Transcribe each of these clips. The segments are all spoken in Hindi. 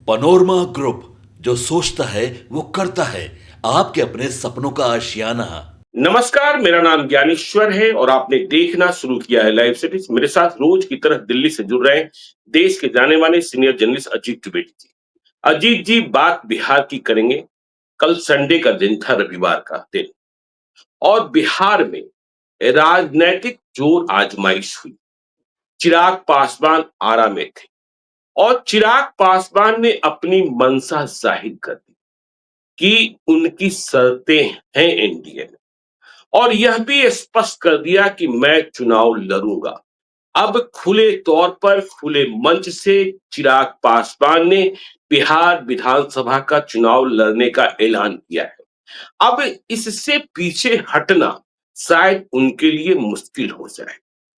पनोरमा ग्रुप, जो सोचता है वो करता है। आपके अपने सपनों का आशियाना। नमस्कार, मेरा नाम ज्ञानेश्वर है और आपने देखना शुरू किया है लाइव सिटीज। मेरे साथ रोज की तरह दिल्ली से जुड़ रहे हैं देश के जाने माने सीनियर जर्नलिस्ट अजीत द्विवेदी जी। अजीत जी, बात बिहार की करेंगे। कल संडे का दिन था, रविवार का दिन, और बिहार में राजनैतिक जोर आजमाइश हुई। चिराग पासवान आरा में थे और चिराग पासवान ने अपनी मंशा जाहिर कर दी कि उनकी शर्तें हैं एनडीए में, और यह भी स्पष्ट कर दिया कि मैं चुनाव लड़ूंगा। अब खुले तौर पर खुले मंच से चिराग पासवान ने बिहार विधानसभा का चुनाव लड़ने का ऐलान किया है। अब इससे पीछे हटना शायद उनके लिए मुश्किल हो जाए,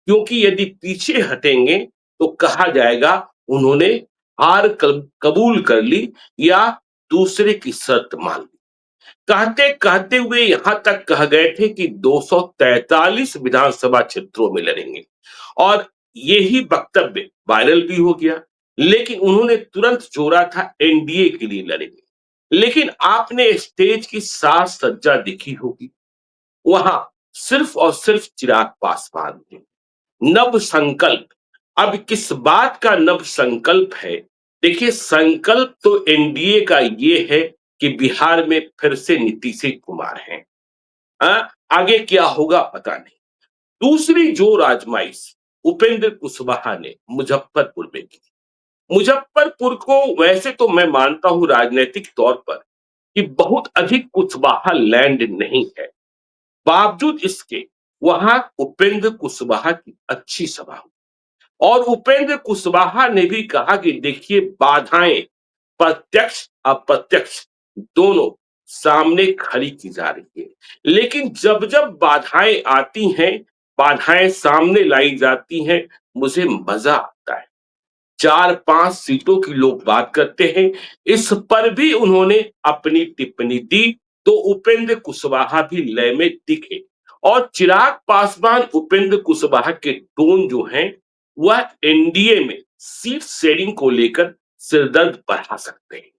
क्योंकि यदि पीछे हटेंगे तो कहा जाएगा उन्होंने हार कबूल कर ली या दूसरे की शर्त मान ली। कहते कहते हुए यहां तक कह गए थे कि 243 विधानसभा क्षेत्रों में लड़ेंगे, और यही वक्तव्य वायरल भी हो गया। लेकिन उन्होंने तुरंत जोड़ा था एनडीए के लिए लड़ेंगे। लेकिन आपने स्टेज की साज सज्जा देखी होगी, वहां सिर्फ और सिर्फ चिराग पासवान थे। नव संकल्प। अब किस बात का नव संकल्प है? देखिए, संकल्प तो एनडीए का ये है कि बिहार में फिर से नीतीश कुमार हैं। आगे क्या होगा पता नहीं। दूसरी जोर आजमाइश उपेंद्र कुशवाहा ने मुजफ्फरपुर में की। मुजफ्फरपुर को वैसे तो मैं मानता हूं राजनीतिक तौर पर कि बहुत अधिक कुशवाहा लैंड नहीं है, बावजूद इसके वहां उपेंद्र कुशवाहा की अच्छी सभा हुई। और उपेंद्र कुशवाहा ने भी कहा कि देखिए, बाधाएं प्रत्यक्ष अप्रत्यक्ष दोनों सामने खड़ी की जा रही है, लेकिन जब जब बाधाएं आती हैं, बाधाएं सामने लाई जाती हैं, मुझे मजा आता है। 4-5 सीटों की लोग बात करते हैं, इस पर भी उन्होंने अपनी टिप्पणी दी, तो उपेंद्र कुशवाहा भी लय में दिखे। और चिराग पासवान उपेंद्र कुशवाहा के टोन जो हैं, वह एनडीए में सीट शेयरिंग को लेकर सिरदर्द बढ़ा सकते हैं।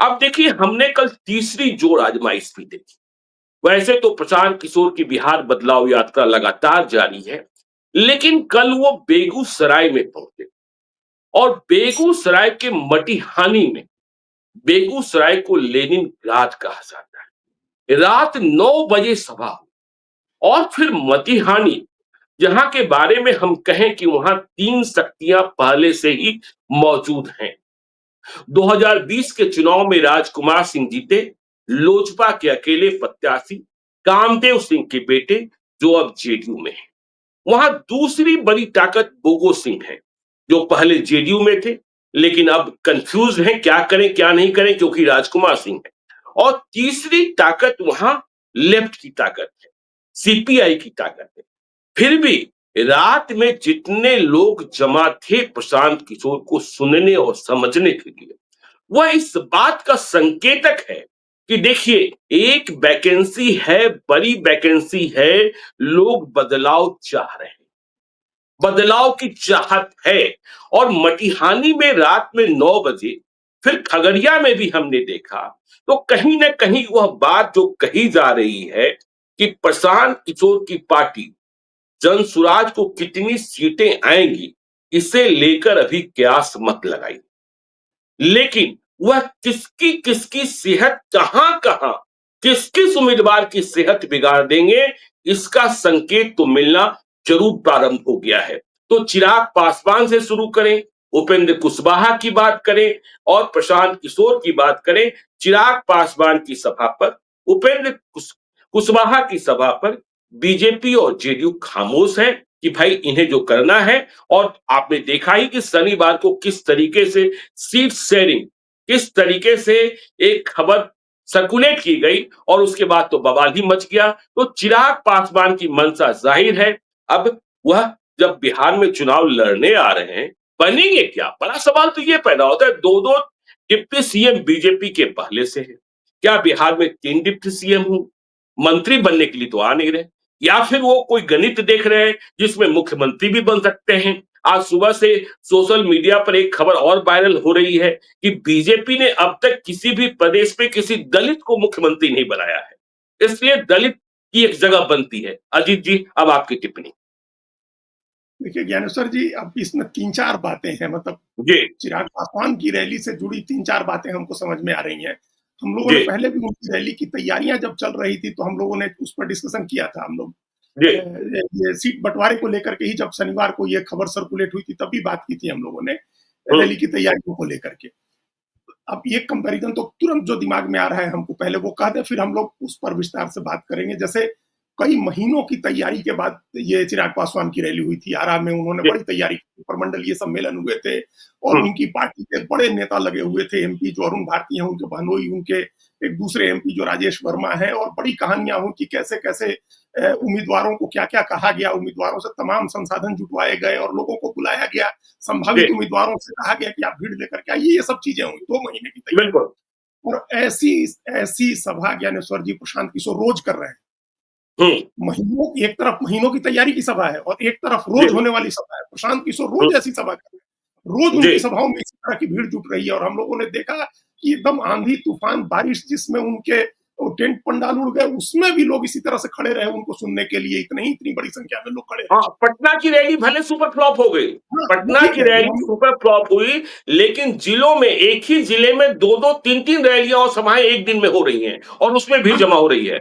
अब देखिए, हमने कल तीसरी जोर आजमाइश भी देखी। वैसे तो प्रशांत किशोर की बिहार बदलाव यात्रा लगातार जारी है, लेकिन कल वो बेगूसराय में पहुंचे, और बेगूसराय के मटिहानी में, बेगूसराय को लेनिन ग्राद कहा जाता है, रात 9 बजे सभा हुई। और फिर मटिहानी, जहां के बारे में हम कहें कि वहां 3 शक्तियां पहले से ही मौजूद हैं। 2020 के चुनाव में राजकुमार सिंह जीते, लोजपा के अकेले प्रत्याशी कामदेव सिंह के बेटे, जो अब जेडीयू में है। वहां दूसरी बड़ी ताकत बोगो सिंह है, जो पहले जेडीयू में थे लेकिन अब कंफ्यूज हैं क्या करें क्या नहीं करें, क्योंकि राजकुमार सिंह है। और तीसरी ताकत वहां लेफ्ट की ताकत है, सीपीआई की ताकत है। फिर भी रात में जितने लोग जमा थे प्रशांत किशोर को सुनने और समझने के लिए, वह इस बात का संकेतक है कि देखिए, एक वैकेंसी है, बड़ी वैकेंसी है, लोग बदलाव चाह रहे हैं, बदलाव की चाहत है। और मटिहानी में रात में 9 बजे, फिर खगड़िया में भी हमने देखा, तो कहीं ना कहीं वह बात जो कही जा रही है कि प्रशांत किशोर की पार्टी जनसुराज को कितनी सीटें आएंगी, इसे लेकर अभी क्यास मत लगाई। लेकिन वह किसकी किसकी सेहत कहां कहां, किस किस उम्मीदवार की सेहत बिगाड़ देंगे, इसका संकेत तो मिलना जरूर प्रारंभ हो गया है। तो चिराग पासवान से शुरू करें, उपेंद्र कुशवाहा की बात करें और प्रशांत किशोर की बात करें। चिराग पासवान की सभा पर, उपेंद्र कुशवाहा की सभा पर बीजेपी और जेडीयू खामोश है कि भाई इन्हें जो करना है। और आपने देखा ही कि शनिवार को किस तरीके से सीट शेयरिंग, किस तरीके से एक खबर सर्कुलेट की गई, और उसके बाद तो बवाल ही मच गया। तो चिराग पासवान की मंशा जाहिर है। अब वह जब बिहार में चुनाव लड़ने आ रहे हैं, बनेंगे क्या? बड़ा सवाल तो ये पैदा होता है। दो दो डिप्टी सीएम बीजेपी के पहले से है, क्या बिहार में 3 डिप्टी सीएम हूं, मंत्री बनने के लिए तो आ नहीं रहे? या फिर वो कोई गणित देख रहे हैं जिसमें मुख्यमंत्री भी बन सकते हैं? आज सुबह से सोशल मीडिया पर एक खबर और वायरल हो रही है कि बीजेपी ने अब तक किसी भी प्रदेश में किसी दलित को मुख्यमंत्री नहीं बनाया है। इसलिए दलित की एक जगह बनती है। अजीत जी, अब आपकी टिप्पणी। देखिए ज्ञानेश्वर जी, अब इसमें 3-4 बातें हैं, मतलब जी, चिराग पासवान की रैली से जुड़ी 3-4 बातें हमको समझ में आ रही हैं। हम लोगों जी, ने पहले भी उनकी रैली की तैयारियां जब चल रही थी, तो हम लोगों ने उस पर डिस्कशन किया था। हम लोग जी, ये सीट बंटवारे को लेकर के ही जब शनिवार को ये खबर सर्कुलेट हुई थी, तब भी बात की थी हम लोगों ने हुँ, रैली की तैयारियों को लेकर के। अब ये कंपैरिजन तो तुरंत जो दिमाग में आ रहा है, हमको पहले वो कह दें, फिर हम लोग उस पर विस्तार से बात करेंगे। जैसे कई महीनों की तैयारी के बाद ये चिराग पासवान की रैली हुई थी। आरा में उन्होंने जी, बड़ी तैयारी की, प्रमंडलीय सम्मेलन हुए थे और हुँ, उनकी पार्टी के बड़े नेता लगे हुए थे। एमपी जो अरुण भारती हैं, उनके बहनोई, उनके एक दूसरे एमपी जो राजेश वर्मा हैं, और बड़ी कहानियां हुई कि कैसे-कैसे उम्मीदवारों को क्या-क्या कहा गया, उम्मीदवारों से तमाम संसाधन जुटवाए गए और लोगों को बुलाया गया। जी, संभावित उम्मीदवारों से कहा गया कि आप भीड़ लेकर के आइए। ये सब चीजें हुई 2 महीने की तैयारी। बिल्कुल। और ऐसी ऐसी सभा ज्ञानेश्वर जी प्रशांत किशोर रोज कर रहे हैं। हुँ, महीनों एक तरफ महीनों की तैयारी की सभा है और एक तरफ जी, रोज होने वाली सभा है। प्रशांत किशोर हुँ, रोज ऐसी सभा कर रहे हैं। रोज जी, उनकी सभाओं में इसी तरह की भीड़ जुट रही है और हम लोगों ने देखा कि एकदम आंधी, तूफान, बारिश जिसमें उनके वो टेंट पंडाल उड़ गए, उसमें भी लोग इसी तरह से खड़े रहे उनको सुनने के लिए। इतनी बड़ी संख्या में लोग खड़े रहे। हाँ, पटना की रैली भले सुपर फ्लॉप हो गई। हाँ, वो पटना ठीक की है। वो रैली हम सुपर फ्लॉप हुई, लेकिन जिलों में एक ही जिले में 2-2 3-3 रैलियाँ और सभाएँ एक दिन में हो रही हैं और उसमें भीड़ हाँ, जमा हो रही है।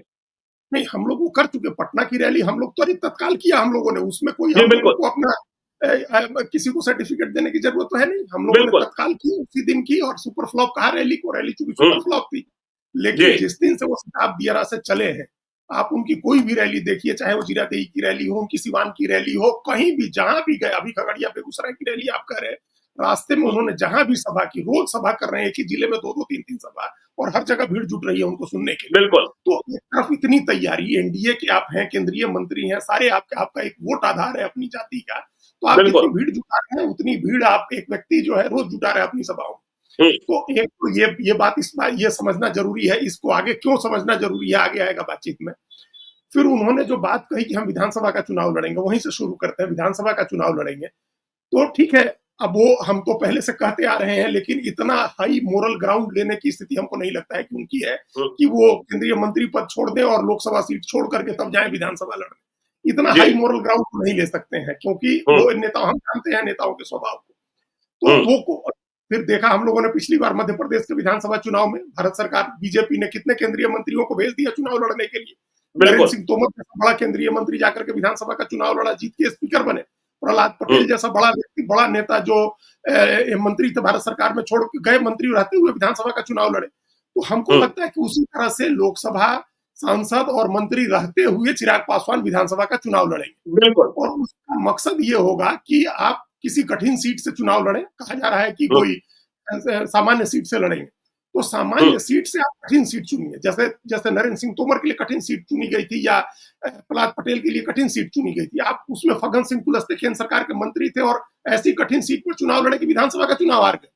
नहीं, हम लोग वो कर चुके। पटना की रैली हम लोग त्वरित तत्काल किया हम लोगों ने। उसमें कोई जी, हम लोगों बिल्कुल, को अपना किसी को सर्टिफिकेट देने की ज़रूरत तो है नहीं। हम लोगों ने बिल्कुल। तत्काल की, उसी दिन की, और सुपर फ्लॉप कहा रैली को। रैली चूँकि हुँ, सुपर फ्लॉप थी। जी, लेकिन जिस दिन से वो शताब्दी दियारा से चले हैं, आप उनकी कोई भी रैली देखिए, चाहे वो जीरादेई की रैली हो, उनकी सिवान की रैली हो, कहीं भी जहाँ भी गए, अभी खगड़िया, बेगूसराय की रैली आप कह रहे हैं, रास्ते में हुँ, उन्होंने जहाँ भी सभा की, रोज़ सभा कर रहे हैं, एक ही जिले में 2-2 3-3 सभा, और हर जगह भीड़ जुट रही है उनको सुनने के लिए। बिल्कुल, तो एक तरफ इतनी तैयारी, एनडीए के आप हैं, केंद्रीय मंत्री हैं, सारे आपका एक वोट आधार है अपनी जाति का, तो आप जितनी बिल्कुल। भीड़ जुटा रहे हैं, उतनी भीड़ आप एक व्यक्ति जो है रोज जुटा रहा है अपनी सभाओं में। हुँ, तो एक तो ये बात, इस बात ये समझना जरूरी है। इसको आगे क्यों समझना जरूरी है, आगे आएगा बातचीत में। फिर उन्होंने जो बात कही कि हम विधानसभा का चुनाव लड़ेंगे, वहीं से शुरू करते हैं। विधानसभा का चुनाव लड़ेंगे, तो ठीक है। अब वो हम तो पहले से कहते आ रहे हैं, लेकिन इतना हाई मोरल ग्राउंड लेने की स्थिति हमको नहीं लगता है कि उनकी है हुँ, कि वो केंद्रीय मंत्री पद छोड़ दें और लोकसभा सीट छोड़ करके तब जाएं विधानसभा लड़ने। इतना जी, हाई मोरल ग्राउंड नहीं ले सकते हैं, क्योंकि हुँ, वो नेता, हम जानते हैं नेताओं के स्वभाव को। तो हुँ, वो को फिर देखा हम लोगों ने पिछली बार मध्य प्रदेश के विधानसभा चुनाव में, भारत सरकार, बीजेपी ने कितने केंद्रीय मंत्रियों को भेज दिया चुनाव लड़ने के लिए। नरेंद्र बिल्कुल, सिंह तोमर जैसा बड़ा केंद्रीय मंत्री जाकर के विधानसभा का चुनाव लड़ा, जीत के स्पीकर बने। प्रहलाद हुँ, पटेल जैसा बड़ा व्यक्ति, बड़ा नेता जो मंत्री थे भारत सरकार में, छोड़ के गए, मंत्री रहते हुए विधानसभा का चुनाव लड़े। तो हमको हुँ, लगता है कि उसी तरह से लोकसभा सांसद और मंत्री रहते हुए चिराग पासवान विधानसभा का चुनाव लड़ेंगे। बिल्कुल, और उसका मकसद ये होगा कि आप किसी कठिन सीट से चुनाव लड़ें। कहा जा रहा है कि हुँ, कोई सामान्य सीट से लड़ेंगे, तो हुँ, सामान्य सीट से आप कठिन सीट चुनिए। जैसे जैसे नरेंद्र सिंह तोमर के लिए कठिन सीट चुनी गई थी, या प्रहलाद पटेल के लिए कठिन सीट चुनी गई थी। आप उसमें फग्गन सिंह कुलस्ते केंद्र सरकार के मंत्री थे और ऐसी कठिन सीट पर चुनाव लड़े कि विधानसभा का चुनाव हार गए।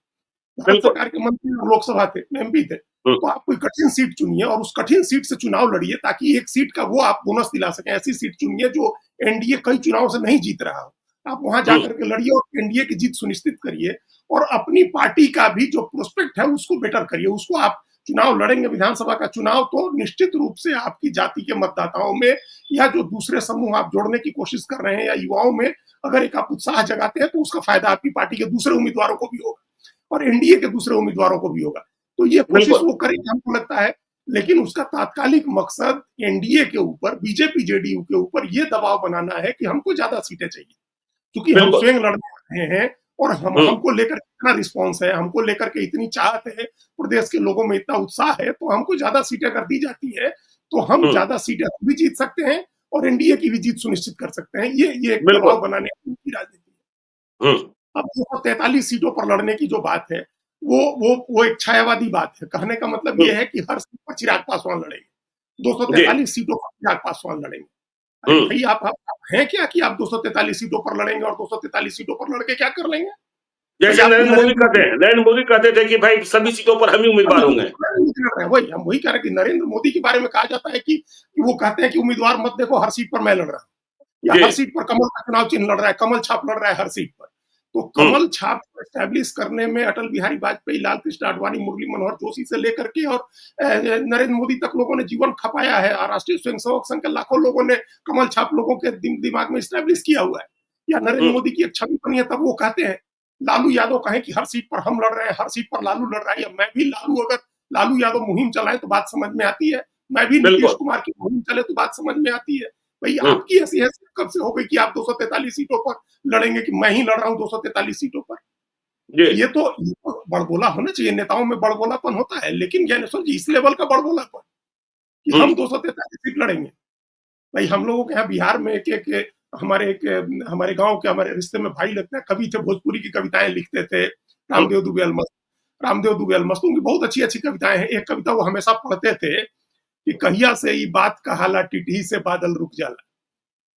भारत बिल्कुल, सरकार के मंत्री और लोकसभा थे, एमपी थे। हुँ, तो आप कोई कठिन सीट चुनिए और उस कठिन सीट से चुनाव लड़िए, ताकि एक सीट का वो आप बोनस दिला सकें। ऐसी सीट चुनिए जो एनडीए कई चुनाव से नहीं जीत रहा हो। आप वहां हुँ, जाकर के लड़िए और एनडीए की जीत सुनिश्चित करिए, और अपनी पार्टी का भी जो प्रोस्पेक्ट है उसको बेटर करिए। उसको आप चुनाव लड़ेंगे विधानसभा का चुनाव, तो निश्चित रूप से आपकी जाति के मतदाताओं में, या जो दूसरे समूह आप जोड़ने की कोशिश कर रहे हैं, या युवाओं में अगर एक आप उत्साह जगाते हैं, तो उसका फायदा आपकी पार्टी के दूसरे उम्मीदवारों को भी होगा और एनडीए के दूसरे उम्मीदवारों को भी होगा। तो ये कोशिश बिल्कुल, वो करेंगे हमको लगता है। लेकिन उसका तात्कालिक मकसद एनडीए के ऊपर, बीजेपी जेडीयू के ऊपर ये दबाव बनाना है कि हमको ज्यादा सीटें चाहिए, क्योंकि हम बिल्कुल, स्वयं लड़ने रहे हैं और हम हुँ, हमको लेकर इतना रिस्पॉन्स है, हमको लेकर के इतनी चाहत है, प्रदेश के लोगों में इतना उत्साह है, तो हमको ज्यादा सीटें अगर दी जाती है, तो हम हुँ, ज्यादा सीटें भी जीत सकते हैं और एनडीए की भी जीत सुनिश्चित कर सकते हैं। ये एक बिल्कुल, दबाव बनाने की उनकी राजनीति है। हुँ, अब 243 सीटों पर लड़ने की जो बात है, वो एक छायावादी बात है। कहने का मतलब हुँ, ये है कि हर सीट पर चिराग पासवान लड़ेंगे। जी, 243 सीटों पर चिराग पासवान लड़ेंगे। अरे हुँ। भाई, आप हैं क्या कि आप 243 सीटों पर लड़ेंगे और 243 सीटों पर लड़ के क्या कर लेंगे? भाई जैसे आप कोई नरेंद्र मोदी नरेंद्र कहते मोदी, हैं, नरेंद्र मोदी कहते थे कि भाई सभी सीटों पर हम ही उम्मीदवार होंगे। वही हम वही कह रहे हैं कि नरेंद्र मोदी के बारे में कहा जाता है कि वो कहते हैं कि उम्मीदवार मत देखो, हर सीट पर मैं लड़ रहा हूँ, या जी, हर सीट पर कमल का चुनाव चिन्ह लड़ रहा है, कमल छाप लड़ रहा है हर सीट पर। तो कमल छाप को एस्टैब्लिश करने में अटल बिहारी वाजपेयी, लाल कृष्ण आडवाणी, मुरली मनोहर जोशी से लेकर के और नरेंद्र मोदी तक लोगों ने जीवन खपाया है, और राष्ट्रीय स्वयंसेवक संघ के लाखों लोगों ने कमल छाप लोगों के दिमाग में एस्टैब्लिश किया हुआ है। या नरेंद्र मोदी की एक छवि बनी है, तब वो कहते हैं लालू यादव कहें कि हर सीट पर हम लड़ रहे हैं, हर सीट पर लालू लड़ रहा है, या मैं भी लालू, अगर लालू यादव मुहिम चलाए तो बात समझ में आती है, मैं भी नीतीश कुमार की मुहिम चले तो बात समझ में आती है। भाई आपकी ऐसी हैसियत कब से हो गई कि आप 243 सीटों पर लड़ेंगे, कि मैं ही लड़ रहा हूं 243 सीटों पर? ये तो बड़बोला होना चाहिए, नेताओं में बड़बोलापन होता है, लेकिन ज्ञानेश्वर जी इस लेवल का बड़बोलापन कि हम 243 सीट लड़ेंगे। भाई हम लोगों के यहाँ बिहार में एक हमारे गांव के हमारे रिश्ते में भाई लगते हैं, कवि थे, भोजपुरी की कविताएं लिखते थे, रामदेव दुबे अलमस्त, उनकी बहुत अच्छी अच्छी कविताएं हैं। एक कविता वो हमेशा पढ़ते थे कि कहिया से ये बात कहाला, टिटही से बादल रुक जाला।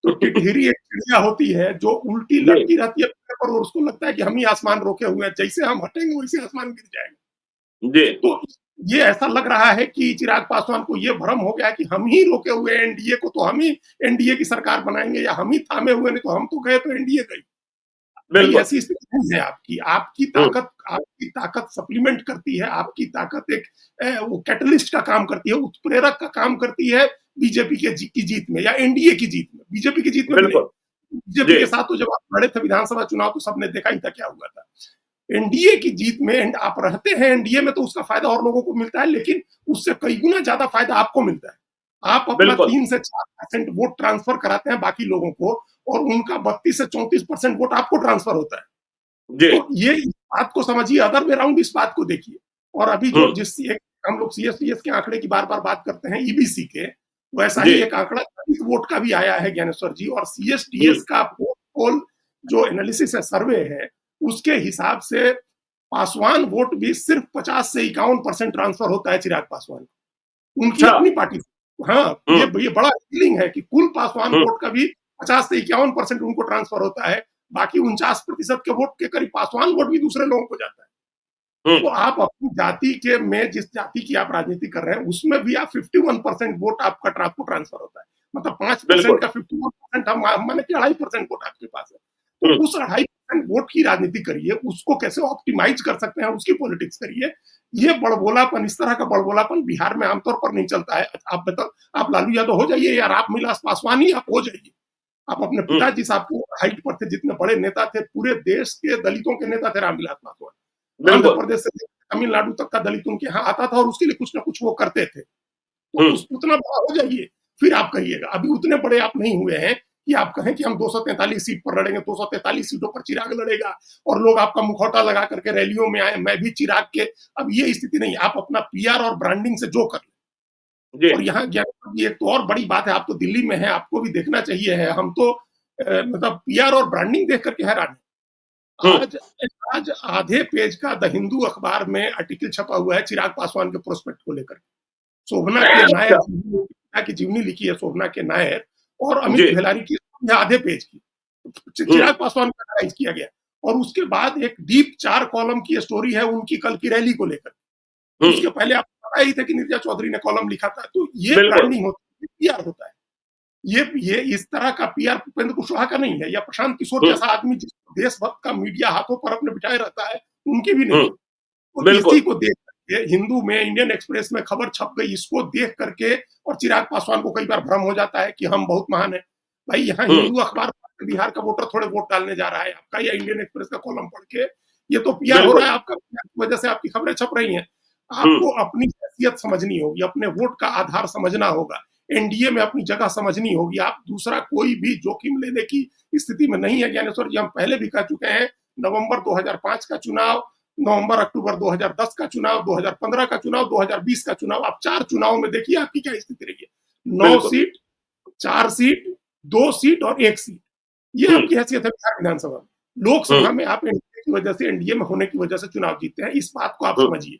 तो टिटहिरी एक चिड़िया होती है जो उल्टी लटकी रहती है पर, और उसको लगता है कि हम ही आसमान रोके हुए हैं, जैसे हम हटेंगे वैसे आसमान गिर जाएगा। तो ये ऐसा लग रहा है कि चिराग पासवान को ये भ्रम हो गया है कि हम ही रोके हुए एनडीए को, तो हम ही एनडीए की सरकार बनाएंगे, या हम ही थामे हुए, नहीं तो हम तो गए तो एनडीए गई। ऐसी स्थिति नहीं है आपकी। आपकी ताकत सप्लीमेंट करती है, आपकी ताकत एक वो कैटलिस्ट का काम करती है, उत्प्रेरक का काम करती है बीजेपी की जीत में या एनडीए की जीत में। बीजेपी की जीत में बीजेपी के साथ तो जब आप लड़े थे विधानसभा चुनाव तो सबने देखा ही था क्या हुआ था। एनडीए की जीत में आप रहते हैं एनडीए में तो उसका फायदा और लोगों को मिलता है, लेकिन उससे कई गुना ज्यादा फायदा आपको मिलता है। आप अपना 3 से 4% वोट ट्रांसफर कराते हैं बाकी लोगों को, और उनका 32 से 34% वोट आपको ट्रांसफर होता है। तो ये इस बात को समझिए, अदर वे राउंड इस बात को देखिए। और अभी जो हम लोग सीएसडीएस के आंकड़े की बार बार बात करते हैं ईबीसी के, वैसा ही एक आंकड़ा 30 वोट का भी आया है ज्ञानेश्वर जी, और सीएसडीएस का पोल जो एनालिसिस है, सर्वे है, उसके हिसाब से पासवान वोट भी सिर्फ 50 से 51% ट्रांसफर होता है चिराग पासवान को, उनकी अपनी पार्टी से। हाँ, ये बड़ा फीलिंग है कि कुल पासवान वोट का भी 50 से 51% उनको ट्रांसफर होता है, बाकी 49% के वोट के करीब पासवान वोट भी दूसरे लोगों को जाता है। तो आप अपनी जाति के में जिस जाति की आप राजनीति कर रहे हैं उसमें भी आप 51% वोट आपका ट्रांसफर होता है, मतलब 5% का 51% हम माने कि 2.5% वोट आपके पास है। तो उस 2.5% वोट की राजनीति करिए, उसको कैसे ऑप्टिमाइज कर सकते हैं उसकी पॉलिटिक्स करिए। ये बड़बोलापन, इस तरह का बड़बोलापन बिहार में आमतौर पर नहीं चलता है। आप बताओ, आप लालू यादव हो जाइए या आप रामविलास पासवान ही आप हो जाइए। आप अपने पिताजी साहब को हाइट पर थे, जितने बड़े नेता थे, पूरे देश के दलितों के नेता थे रामविलास पासवान। आंध्र प्रदेश से तमिलनाडु तक का दलित उनके यहाँ आता था और उसके लिए कुछ ना कुछ वो करते थे। तो उतना बड़ा हो जाइए, फिर आप कहिएगा। अभी उतने बड़े आप नहीं हुए हैं कि आप कहें कि हम 243 सीट पर लड़ेंगे, 243 सीटों पर चिराग लड़ेगा और लोग आपका मुखौटा लगा करके रैलियों में आए, मैं भी चिराग के। अब ये स्थिति नहीं, आप अपना पीआर और ब्रांडिंग से जो कर लें। और यहाँ एक तो और बड़ी बात है, आप तो दिल्ली में है, आपको भी देखना चाहिए है। हम तो मतलब पीआर और ब्रांडिंग देख करके हैरान है। आज आधे पेज का द हिंदू अखबार में आर्टिकल छपा हुआ है चिराग पासवान के प्रोस्पेक्ट को लेकर। शोभना के नायर की जीवनी लिखी है, शोभना के नायर और अमित भेलारी की आधे पेज की चिराग पासवान का एनालाइज किया गया। और उसके बाद एक डीप 4 कॉलम की स्टोरी है उनकी कल की रैली को लेकर। उसके पहले आपको पता ही था कि नीरजा चौधरी ने कॉलम लिखा था। तो ये ब्रांडिंग होती है, पीआर होता है। ये इस तरह का पीआर उपेंद्र कुशवाहा का नहीं है, या प्रशांत किशोर जैसा आदमी जिस देशभक्त का मीडिया हाथों पर अपने बिठाए रहता है, उनकी भी नहीं। तो इसी को देख करके हिंदू में, इंडियन एक्सप्रेस में खबर छप गई, इसको देख करके और चिराग पासवान को कई बार भ्रम हो जाता है कि हम बहुत महान है। भाई यहाँ हिंदू अखबार बिहार का वोटर थोड़े वोट डालने जा रहा है आपका, या इंडियन एक्सप्रेस का कॉलम पढ़ के, ये तो पीआर हो रहा है आपका, वजह से आपकी खबरें छप रही हैं। आपको अपनी हैसियत समझनी होगी, अपने वोट का आधार समझना होगा, एनडीए में अपनी जगह समझनी होगी। आप दूसरा कोई भी जोखिम लेने की स्थिति में नहीं है ज्ञानेश्वर जी। हम पहले भी कह चुके हैं, नवंबर 2005 का चुनाव, नवंबर अक्टूबर 2010 का चुनाव, 2015 का चुनाव, 2020 का चुनाव, आप 4 चुनाव में देखिए आपकी क्या स्थिति रही है। 9 सीट, 4 सीट, 2 सीट और 1 सीट, ये आपकी हैसियत है बिहार विधानसभा में। लोकसभा में आप एनडीए की वजह से, एनडीए में होने की वजह से चुनाव जीतते हैं, इस बात को आप समझिए।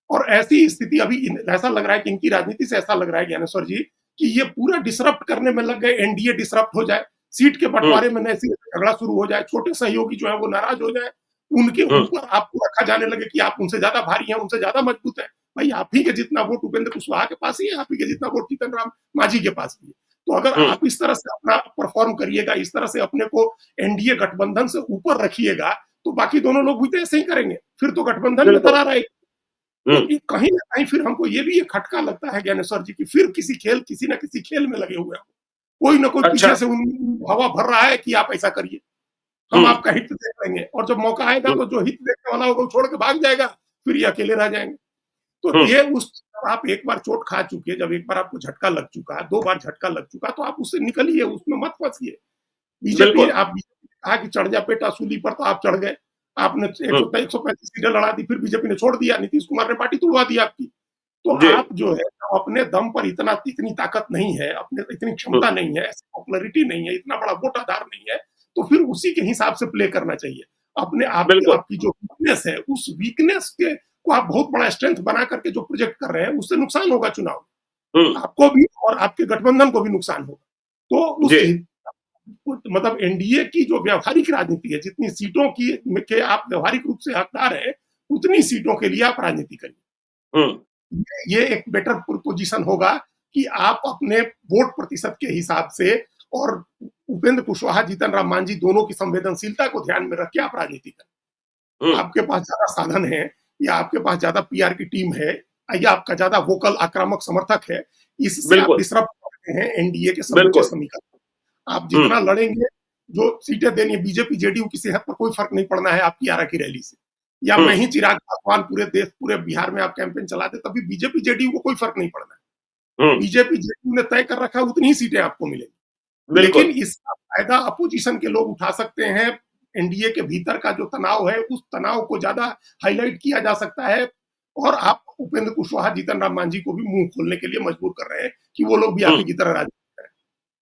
और ऐसी स्थिति अभी ऐसा लग रहा है कि इनकी राजनीति से ऐसा लग रहा है ज्ञानेश्वर जी कि ये पूरा डिसरप्ट करने में लग गए, एनडीए डिसरप्ट हो जाए, सीट के बंटवारे में ऐसी झगड़ा शुरू हो जाए, छोटे सहयोगी जो है वो नाराज हो जाए, उनके ऊपर आपको रखा जाने लगे कि आप उनसे ज्यादा भारी हैं, उनसे ज्यादा मजबूत है। भाई आप ही के जितना वोट उपेंद्र कुशवाहा के पास ही है, आप ही के जितना वोट जीतन राम मांझी के पास भी है। तो अगर आप इस तरह से अपना परफॉर्म करिएगा, इस तरह से अपने को एनडीए गठबंधन से ऊपर रखिएगा, तो बाकी दोनों लोग भी तो ऐसे ही करेंगे, फिर तो गठबंधन में बिल्कुल। दरार आएगी। हुँ, तो ये कहीं न कहीं फिर हमको ये भी एक खटका लगता है ज्ञानेश्वर जी कि फिर किसी न किसी खेल में लगे हुए हैं। कोई न कोई अच्छा। पीछे से हवा भर रहा है कि आप ऐसा करिए, हम हुँ, आपका हित देख लेंगे और जब मौका आएगा हुँ, तो जो हित देखने वाला होगा वो छोड़ के भाग जाएगा, फिर ये अकेले रह जाएँगे। तो हुँ, ये उस जब आप एक बार चोट खा चुके, जब एक बार आपको झटका लग चुका, 2 बार झटका लग चुका तो आप उससे निकलिए, उसमें मत फँसिए। बिल्कुल। बीजेपी ने कहा कि चढ़ जा बेटा सूली पर तो आप चढ़ गए। आपने हुँ, 135 सीटें लड़ा दी, फिर बीजेपी ने छोड़ दिया, नीतीश कुमार ने पार्टी तुड़वा दी आपकी। तो जी। आप जो है अपने दम पर इतनी ताकत नहीं है, अपने इतनी हुँ, क्षमता नहीं है, ऐसी पॉपुलैरिटी नहीं है, इतना बड़ा वोट आधार नहीं है, तो फिर उसी के हिसाब से प्ले करना चाहिए। अपने बिल्कुल। आपकी जो वीकनेस है, उस वीकनेस के को आप बहुत बड़ा स्ट्रेंथ बना करके जो प्रोजेक्ट कर रहे हैं, उससे नुकसान होगा चुनाव हुँ, में। आपको भी और आपके गठबंधन को भी नुकसान होगा। तो जी। मतलब एनडीए की जो व्यावहारिक राजनीति है, जितनी सीटों की के आप व्यावहारिक रूप से हकदार हैं, उतनी सीटों के लिए आप राजनीति करिए। हुँ, ये एक बेटर पोजीशन होगा कि आप अपने वोट प्रतिशत के हिसाब से और उपेंद्र कुशवाहा, जीतन राम मांझी दोनों की संवेदनशीलता को ध्यान में रख के आप राजनीति करें। हुँ, आपके पास ज़्यादा साधन है या आपके पास ज़्यादा पीआर की टीम है या आपका ज़्यादा वोकल आक्रामक समर्थक है, इससे आप बिल्कुल, डिसरप्ट करते हैं एनडीए के समूचे बिल्कुल। समीकरण। आप हुँ, जितना लड़ेंगे, जो सीटें देनी है बीजेपी, जेडीयू की सेहत पर कोई फ़र्क नहीं पड़ना है आपकी आरा की रैली से। या हुँ, मैं ही चिराग पासवान पूरे देश, पूरे बिहार में आप कैंपेन चला दें, तब भी बीजेपी, जेडीयू को कोई फ़र्क नहीं पड़ना है। हुँ, बीजेपी, जेडीयू ने तय कर रखा है उतनी ही सीटें आपको मिलेंगी। लेकिन बिल्कुल। इसका फ़ायदा अपोज़िशन के लोग उठा सकते हैं। एनडीए के भीतर का जो तनाव है, उस तनाव को ज़्यादा हाइलाइट किया जा सकता है और आप उपेंद्र कुशवाहा, जीतन राम मांझी को भी मुँह खोलने के लिए मजबूर कर रहे हैं कि वो लोग भी आप हुँ, ही की तरह राजनीति करें।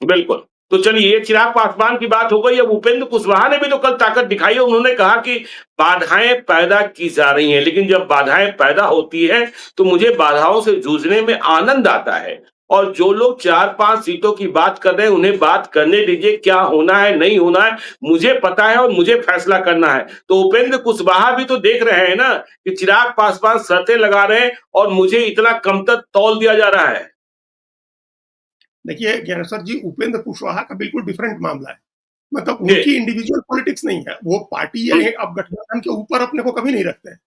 बिल्कुल। तो चलिए ये चिराग पासवान की बात हो गई, अब उपेंद्र कुशवाहा ने भी तो कल ताकत दिखाई है। उन्होंने कहा कि बाधाएँ पैदा की जा रही हैं, लेकिन जब बाधाएँ पैदा होती हैं, तो मुझे बाधाओं से जूझने में आनंद आता है। और जो लोग 4-5 सीटों की बात कर रहे हैं, उन्हें बात करने दीजिए, क्या होना है, नहीं होना है, मुझे पता है और मुझे फैसला करना है। तो उपेंद्र कुशवाहा भी तो देख रहे हैं ना कि चिराग पासवान शर्तें लगा रहे हैं और मुझे इतना कमतर तौल दिया जा रहा है। देखिए ज्ञानेश्वर जी, उपेंद्र कुशवाहा का बिल्कुल डिफरेंट मामला है। मतलब जी। उनकी इंडिविजुअल पॉलिटिक्स नहीं है। वो पार्टी या हुँ, अब गठबंधन के ऊपर अपने को कभी नहीं रखते हैं।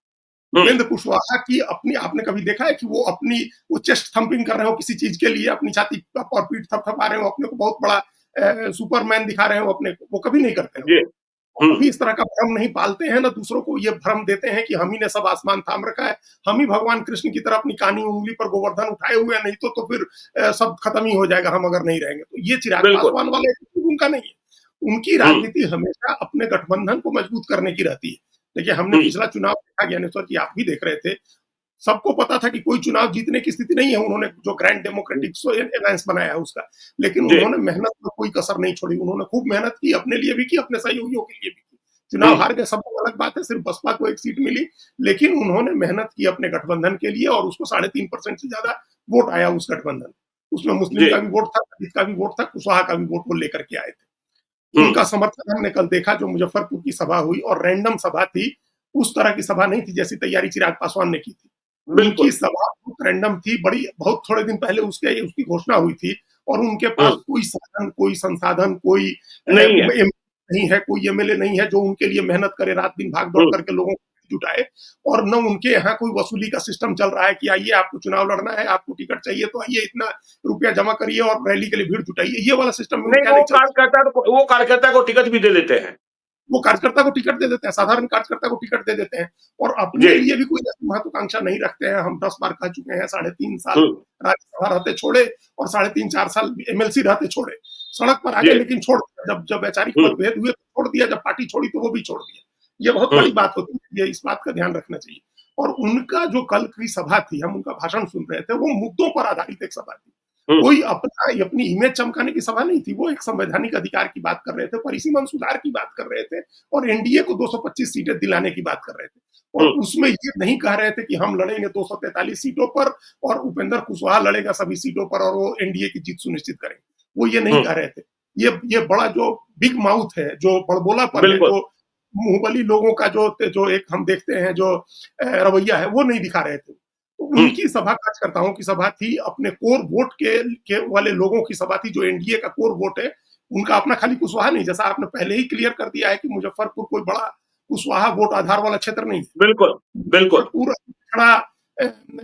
हुँ, उपेंद्र कुशवाहा की अपनी आपने कभी देखा है कि वो चेस्ट थंपिंग कर रहे हो किसी चीज़ के लिए, अपनी छाती और पीठ थपथपा रहे हो, अपने को बहुत बड़ा सुपरमैन दिखा रहे हो अपने को, वो कभी नहीं करते हैं। जी। वो हुँ, कभी इस तरह का भ्रम नहीं पालते हैं, ना दूसरों को ये भ्रम देते हैं कि हम ही ने सब आसमान थाम रखा है, हम ही भगवान कृष्ण की तरह अपनी कानी उँगली पर गोवर्धन उठाए हुए हैं, नहीं तो फिर सब खत्म ही हो जाएगा हम अगर नहीं रहेंगे। तो ये चिराग बिल्कुल। पासवान वाला एटीट्यूड उनका नहीं है। उनकी हुँ, राजनीति हमेशा अपने गठबंधन को मजबूत करने की रहती है। देखिए हमने हुँ, पिछला चुनाव देखा, ज्ञानेश्वर जी आप भी देख रहे थे, सबको पता था कि कोई चुनाव जीतने की स्थिति नहीं है, उन्होंने जो ग्रैंड हुँ, डेमोक्रेटिक अलायंस बनाया है उसका। लेकिन जी। उन्होंने मेहनत में कोई कसर नहीं छोड़ी, उन्होंने खूब मेहनत की, अपने लिए भी की, अपने सहयोगियों के लिए भी की। हुँ, चुनाव हार गए सब अलग बात है, सिर्फ बसपा को 1 सीट मिली, लेकिन उन्होंने मेहनत की अपने गठबंधन के लिए और उसको 3.5% से ज़्यादा वोट आया उस गठबंधन। उसमें मुस्लिम जी। का भी वोट था, दलित का भी वोट था, कुशवाहा का भी वोट वो लेकर के आए थे। हुँ, उनका समर्थन हमने कल देखा, जो मुजफ्फरपुर की सभा हुई और रैंडम सभा थी, उस तरह की सभा नहीं थी जैसी तैयारी चिराग पासवान ने की थी। उनकी बिल्कुल। सभा बहुत रैंडम थी, बड़ी बहुत थोड़े दिन पहले उसके उसकी घोषणा हुई थी और उनके हुँ, पास कोई साधन, कोई संसाधन, कोई नहीं है। एम नहीं है, कोई एमएलए नहीं है जो उनके लिए मेहनत करे, रात-दिन भाग-दौड़ हुँ, करके लोगों को जुटाए और ना उनके यहाँ कोई वसूली का सिस्टम चल रहा है कि आइए आपको चुनाव लड़ना है, आपको टिकट चाहिए तो आइए इतना रुपया जमा करिए और रैली के लिए भीड़ जुटाइए। ये वाला सिस्टम नहीं उनके यहाँ नहीं चलता। वो कार्यकर्ता को टिकट भी दे देते हैं। वो कार्यकर्ता को टिकट दे देते हैं, साधारण कार्यकर्ता को टिकट दे देते हैं और जी। अपने लिए भी कोई ऐसी महत्वाकांक्षा नहीं रखते हैं। हम 10 बार कह चुके हैं, 3.5 साल हुँ, राज्यसभा रहते छोड़े और 3.5-4 साल एमएलसी रहते छोड़े। सड़क पर आ जी। गए लेकिन छोड़ दिया, जब जब वैचारिक हुँ, मतभेद हुए तो छोड़ दिया, जब पार्टी छोड़ी तो वो भी छोड़ दिया। ये बहुत हुँ, बड़ी बात होती है, ये इस बात का ध्यान रखना चाहिए। और उनका जो कल की सभा थी, हम उनका भाषण सुन रहे थे, वो मुद्दों पर आधारित एक सभा थी। हुँ, कोई अपनी इमेज चमकाने की सभा नहीं थी, वो एक संवैधानिक अधिकार की बात कर रहे थे, परिसीमन सुधार की बात कर रहे थे और एनडीए को 225 सीटें दिलाने की बात कर रहे थे। और हुँ, उसमें ये नहीं कह रहे थे कि हम लड़ेंगे 243 सीटों पर और उपेंद्र कुशवाहा लड़ेगा सभी सीटों पर और वो एनडीए की जीत सुनिश्चित करेंगे। वो ये नहीं हुँ, कह रहे थे। ये बड़ा जो बिग माउथ है, जो बड़बोलापन है, बिल्कुल। जो मुँहबली लोगों का जो एक हम देखते हैं जो रवैया है, वो नहीं दिखा रहे थे। तो हुँ, उनकी सभा कार्यकर्ताओं की सभा थी, अपने कोर वोट के वाले लोगों की सभा थी, जो एनडीए का कोर वोट है, उनका अपना खाली कुशवाहा नहीं, जैसा आपने पहले ही क्लियर कर दिया है कि मुजफ्फरपुर कोई बड़ा कुशवाहा वोट आधार वाला क्षेत्र नहीं है। बिल्कुल, बिल्कुल। पूरा खड़ा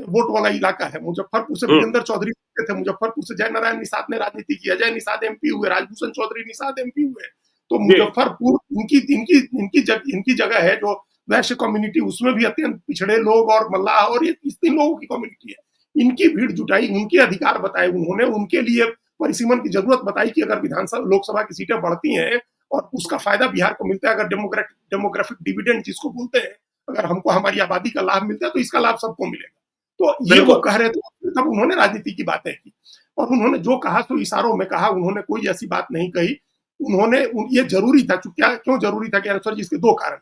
वोट वाला इलाका है। मुजफ्फरपुर से हुँ, विजेंद्र चौधरी थे, मुजफ्फरपुर से जय नारायण निषाद ने राजनीति की, अजय निषाद एमपी हुए, राजभूषण चौधरी निषाद एमपी हुए। तो जी, मुजफ्फरपुर इनकी जगह है, जो वैश्य कम्युनिटी, उसमें भी अत्यंत पिछड़े लोग और मल्लाह और ये इस 3 लोगों की कम्युनिटी है। इनकी भीड़ जुटाई, उनके अधिकार बताए उन्होंने, उनके लिए परिसीमन की जरूरत बताई कि अगर विधानसभा लोकसभा की सीटें बढ़ती हैं और उसका फायदा बिहार को मिलता है, अगर डेमोग्राफिक डिविडेंड जिसको बोलते हैं, अगर हमको हमारी आबादी का लाभ मिलता है तो इसका लाभ सबको मिलेगा। तो ये वो बिल्कुल। कह रहे थे, तब उन्होंने राजनीति की बातें की और उन्होंने जो कहा तो इशारों में कहा, उन्होंने कोई ऐसी बात नहीं कही। उन्होंने ये जरूरी था, क्या क्यों जरूरी था ज्ञानेश्वर जी, इसके 2 कारण